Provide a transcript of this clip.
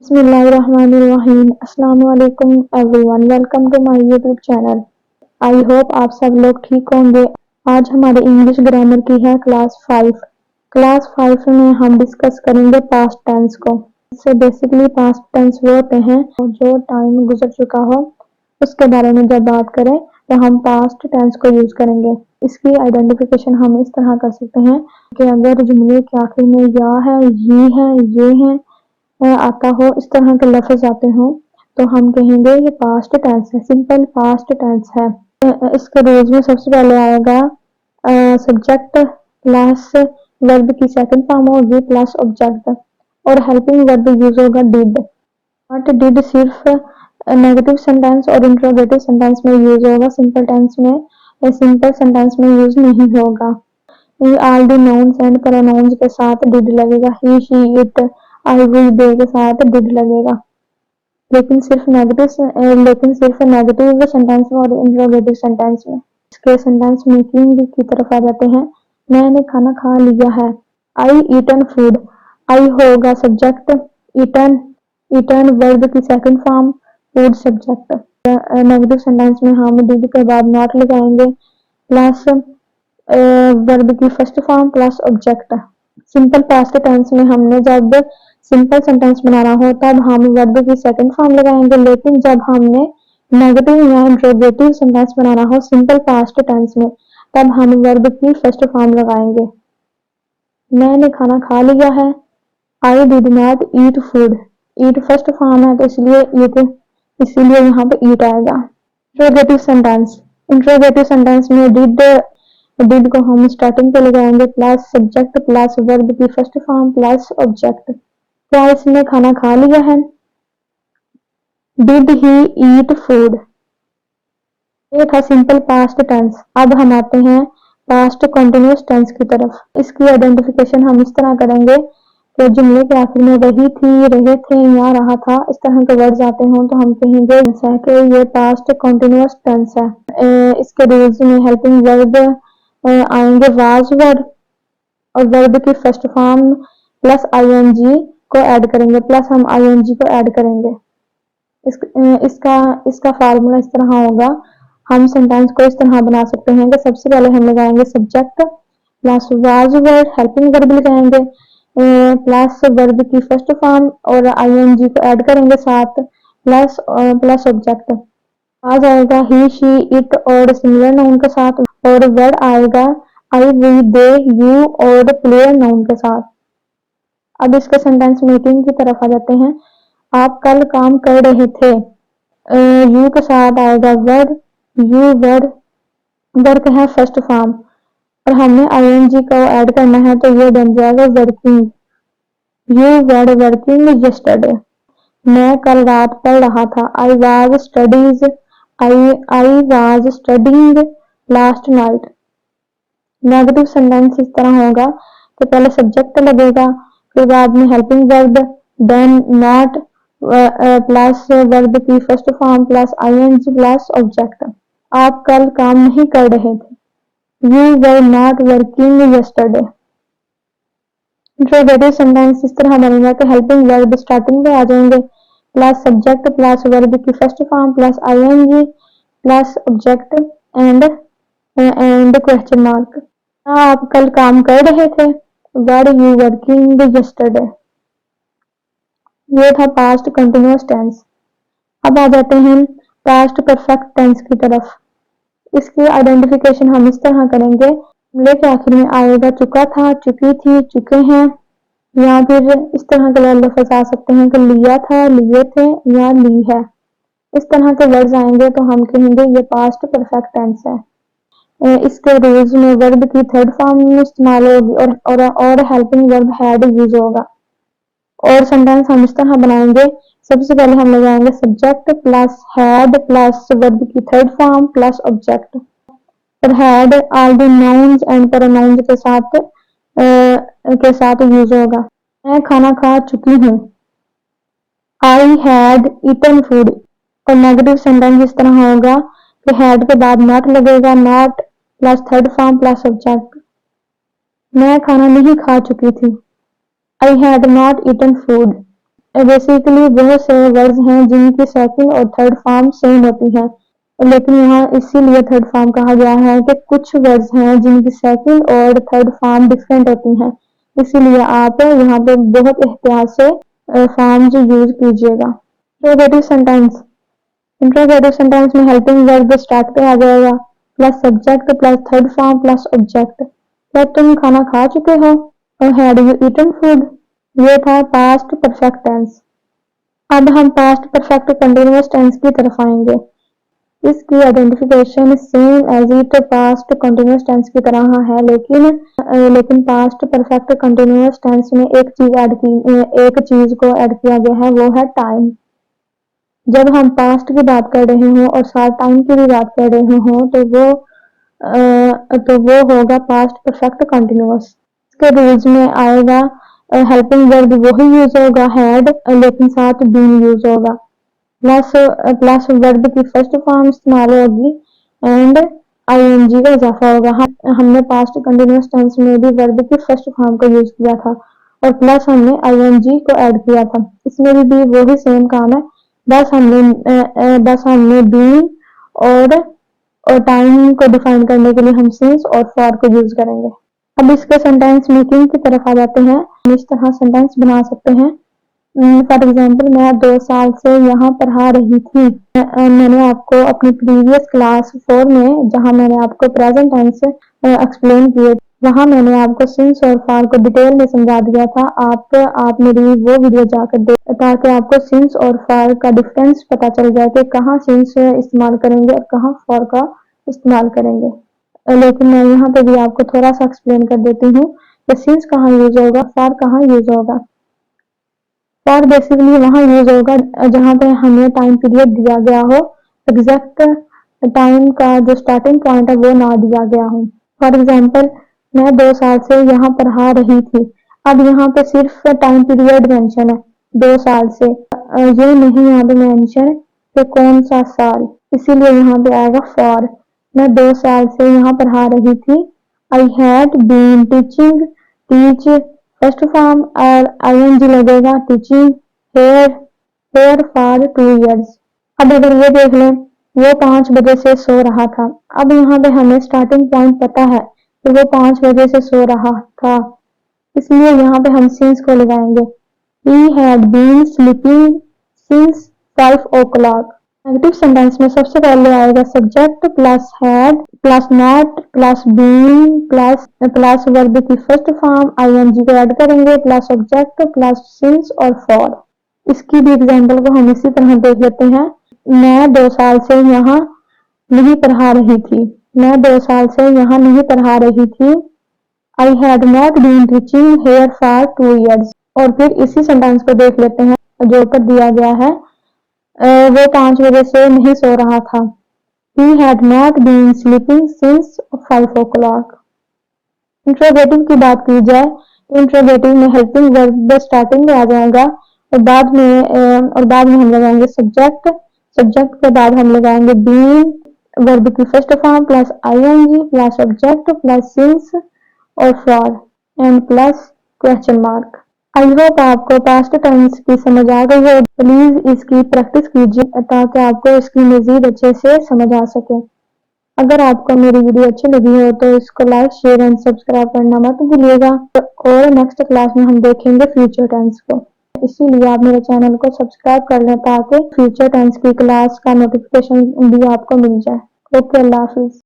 बिस्मिल्लाहिर्रहमानिर्रहीम। अस्सलाम वालेकुम everyone, welcome to my YouTube channel. I hope आप सब लोग ठीक होंगे। आज हमारे इंग्लिश ग्रामर की है क्लास 5। क्लास 5 में हम डिस्कस करेंगे पास्ट टेंस को। इससे बेसिकली पास्ट टेंस वो होते हैं जो टाइम गुजर चुका हो उसके बारे में जब बात करें तो हम पास्ट टेंस को यूज करेंगे। इसकी आइडेंटिफिकेशन हम इस तरह कर सकते हैं कि अगर जुमले के आखिर में या है, ये है आता हो, इस तरह के लफ्ज आते हो तो हम कहेंगे ये पास्ट टेंस है, सिंपल पास्ट टेंस है। इसके रूल्स में सबसे पहले आएगा सब्जेक्ट प्लस वर्ब की सेकंड फॉर्म होगी प्लस ऑब्जेक्ट, और हेल्पिंग वर्ब यूज होगा डिड। बट डिड सिर्फ नेगेटिव सेंटेंस और इंट्रोगेटिव सेंटेंस में यूज होगा, सिंपल टेंस में या सिंपल सेंटेंस में यूज नहीं होगा। All the nouns and pronouns के साथ डिड लगेगा। He, she, it, I, we, they के साथ डिड लगेगा, लेकिन सिर्फ नेगेटिव सेंटेंस में और इंट्रोगेटिव सेंटेंस में। इसके सेंटेंस मेकिंग की तरफ आ जाते हैं। मैंने खाना खा लिया है। आई ईटन फूड। आई होगा सब्जेक्ट, ईटन ईटन वर्ब की second form, food subject. Negative sentence में हम डिड के बाद नॉट लगाएंगे प्लस वर्ब की first form plus object. Simple past tense में हमने जब सिंपल सेंटेंस बनाना हो तब हम वर्ब की सेकंड फॉर्म लगाएंगे, लेकिन जब हमने नेगेटिव या इंट्रोगेटिव सेंटेंस बनाना हो सिंपल पास्ट टेंस में तब हम वर्ब की फर्स्ट फॉर्म लगाएंगे। मैंने खाना खा लिया है। I did not eat food. Eat first form है तो इसीलिए यहाँ पे ईट आएगा। इंट्रोगेटिव सेंटेंस में डिड को हम स्टार्टिंग पे लगाएंगे प्लस सब्जेक्ट प्लस वर्ब की फर्स्ट फॉर्म प्लस ऑब्जेक्ट। क्या इसने खाना खा लिया है? Did he eat food. ये था सिंपल पास्ट टेंस। अब हम आते हैं पास्ट कंटिन्यूअस टेंस की तरफ। इसकी आइडेंटिफिकेशन हम इस तरह करेंगे कि जुमले के आखिर में रही थी, रहे थे या रहा था इस तरह के वर्ड्स आते हों तो हम कहेंगे कि ये पास्ट कंटिन्यूअस टेंस है। इसके रूल्स में हेल्पिंग वर्ब आएंगे वाज वर्ब और वर्ब की फर्स्ट फॉर्म प्लस आईएनजी को ऐड करेंगे, प्लस हम आईएनजी को ऐड करेंगे। इसका फार्मूला इस तरह होगा। हम सेंटेंस को इस तरह बना सकते हैं कि सबसे पहले हम लगाएंगे subject plus was verb, helping verb लगाएंगे प्लस वर्ब की फर्स्ट फॉर्म और आईएनजी को ऐड करेंगे साथ प्लस ऑब्जेक्ट। आ जाएगा ही, शी, इट और सिंगुलर नाउन के साथ, और वर्ड आएगा आई, वी, दे, यू और प्लेयर नाउन के साथ। अब इसके सेंटेंस मेकिंग की तरफ आ जाते हैं। आप कल काम कर रहे थे। यू के साथ आएगा वर्ड, यू वर्ड है फर्स्ट फॉर्म और हमने आईएनजी को ऐड करना है तो ये बन जाएगा working. You word working yesterday. मैं कल रात पढ़ रहा था। I was studying last night. Negative sentence इस तरह होगा कि पहले सब्जेक्ट लगेगा, फिर बाद में helping verb, then not plus verb की first form plus ING plus object. आप कल काम नहीं कर रहे थे। You were not working yesterday. Interrogative sentence इस तरह बनेगा कि हेल्पिंग वर्ब स्टार्टिंग पे आ जाएंगे प्लस सब्जेक्ट प्लस वर्ब की first form plus ING plus object and question mark. आप कल काम कर रहे थे। Were you working yesterday. ये था पास्ट कंटिन्यूअस टेंस। अब आ जाते हैं पास्ट परफेक्ट टेंस की तरफ। इसकी आइडेंटिफिकेशन हम इस तरह करेंगे। जुमले के आखिर में आएगा चुका था, चुकी थी, चुके हैं, या फिर इस तरह के लफ्ज आ सकते हैं कि लिया था, लिए थे या ली है। इस तरह के वर्ड्स आएंगे तो हम कहेंगे ये पास्ट परफेक्ट टेंस है। इसके रूल्स में वर्ब की थर्ड फॉर्म इस्तेमाल होगी और हेल्पिंग वर्ब हैड यूज होगा। और सेंटेंस हम इस तरह बनाएंगे। सबसे पहले हम लगाएंगे subject plus had plus verb की थर्ड फॉर्म प्लस ऑब्जेक्ट, और had all the nouns and pronouns के साथ यूज होगा। मैं खाना खा चुकी हूँ। I had eaten food. और नेगेटिव सेंटेंस इस तरह होगा कि हैड के बाद नॉट लगेगा, not plus third form plus object. मैं खाना नहीं खा चुकी थी। I had not eaten food. Basically बहुत से वर्ड्स हैं जिनकी सेकंड और थर्ड फॉर्म सेम होती है, लेकिन यहाँ इसीलिए थर्ड फॉर्म कहा गया है कि कुछ वर्ड्स हैं जिनकी सेकंड और थर्ड फॉर्म डिफरेंट होती हैं, इसीलिए आप यहाँ पे बहुत एहतियात से फॉर्म्स यूज कीजिएगा। इंट्रोगेटिव सेंटेंस, इंट्रोगेटिव सेंटेंस में हेल्पिंग वर्ब स्टार्ट पे आ जाएगा, plus subject plus third form plus object. क्या तुम खाना खा चुके हो? Had you eaten food? ये था पास्ट परफेक्ट टेंस। अब हम पास्ट परफेक्ट कंटिन्यूअस टेंस की तरफ आएंगे। इसकी identification same as it past continuous tense की तरह है, लेकिन पास्ट परफेक्ट कंटिन्यूअस टेंस में एक चीज को ऐड किया गया है, वो है टाइम। जब हम पास्ट की बात कर रहे हों और साथ टाइम की भी बात कर रहे हों तो वो होगा पास्ट परफेक्ट कंटिन्यूअस। इसके रूल्स में आएगा हेल्पिंग वर्ब वही यूज होगा हैड, लेकिन साथ बीन यूज होगा, प्लस वर्ब की फर्स्ट फॉर्म इस्तेमाल होगी एंड आईएनजी का इजाफा होगा। हमने पास्ट कंटिन्यूअस टेंस में भी वर्ब की फर्स्ट फॉर्म को यूज किया था और प्लस हमने आईएनजी को ऐड किया था, इसमें भी वही सेम काम है, बस हमने बीन और टाइम को डिफाइन करने के लिए हम सिंस और फॉर को यूज करेंगे। अब इसके सेंटेंस मेकिंग की तरफ आ जाते हैं। हम इस तरह सेंटेंस बना सकते हैं। फॉर एग्जाम्पल, मैं 2 साल से यहाँ पढ़ा रही थी। मैंने आपको अपनी प्रीवियस क्लास 4 में, जहाँ मैंने आपको प्रेजेंट टेंस एक्सप्लेन किए, वहाँ मैंने आपको सिंस और फॉर को डिटेल में समझा दिया था। आप मेरी वो वीडियो जाकर देख, ताकि आपको सिंस और फॉर का डिफरेंस पता चल जाए कि कहाँ सिंस इस्तेमाल करेंगे और कहाँ फॉर का इस्तेमाल करेंगे। लेकिन मैं यहाँ पे भी आपको थोड़ा सा एक्सप्लेन कर देती हूँ कि सिंस कहाँ यूज होगा, फॉर कहाँ यूज होगा। फॉर बेसिकली वहाँ यूज होगा जहाँ पे हमें टाइम पीरियड दिया गया हो, एग्जैक्ट टाइम का जो स्टार्टिंग पॉइंट है वो ना दिया गया हो। फॉर एग्जाम्पल, मैं 2 साल से यहाँ पढ़ा रही थी। अब यहाँ पे सिर्फ टाइम पीरियड मेंशन है 2 साल से, ये नहीं यहाँ पे मेंशन कि कौन सा साल, इसीलिए यहाँ पे आएगा फॉर। मैं 2 साल से यहाँ पढ़ा रही थी। I had been teaching, teach first form और आईएनजी लगेगा टीचिंग हेयर फॉर 2 years। अब अगर ये देख लें, वो 5 बजे से सो रहा था। अब यहाँ पे हमें स्टार्टिंग पॉइंट पता है कि वो 5 बजे से सो रहा था, इसलिए यहाँ पे हम सिंस को लगाएंगे। He had been sleeping since 5 o'clock। Negative sentence में सबसे पहले आएगा subject plus had plus not plus being plus verb की फर्स्ट फॉर्म आईएनजी को ऐड करेंगे, प्लस ऑब्जेक्ट प्लस सिंस और फॉर। इसकी भी एग्जांपल को हम इसी तरह देख लेते हैं। मैं 2 साल से यहाँ नहीं पढ़ा रही थी। मैं 2 साल से यहाँ नहीं पढ़ा रही थी। I had not been teaching here for 2 years। और फिर इसी सेंटेंस को देख लेते हैं जो ऊपर दिया गया है। वो 5 बजे से नहीं सो रहा था। He had not been sleeping since 5 o'clock। Interrogative की बात की जाए तो इंट्रोगेटिव में हेल्पिंग वर्ब स्टार्टिंग में आ जाएगा और बाद में हम लगाएंगे सब्जेक्ट। सब्जेक्ट के बाद हम लगाएंगे बीइंग, वर्ब की first form plus ING plus object plus since और for and plus question mark. I hope आपको पास्ट टेंस की समझ आ गई है। प्लीज इसकी प्रैक्टिस कीजिए ताकि आपको इसकी मजीद अच्छे से समझ आ सके। अगर आपको मेरी वीडियो अच्छी लगी हो तो इसको लाइक शेयर एंड सब्सक्राइब करना मत भूलिएगा। और नेक्स्ट क्लास में हम देखेंगे फ्यूचर टेंस को, इसीलिए आप मेरे चैनल को सब्सक्राइब कर लें ताकि फ्यूचर टेंस की क्लास का नोटिफिकेशन भी आपको मिल जाए। ओके, अल्लाह हाफिज।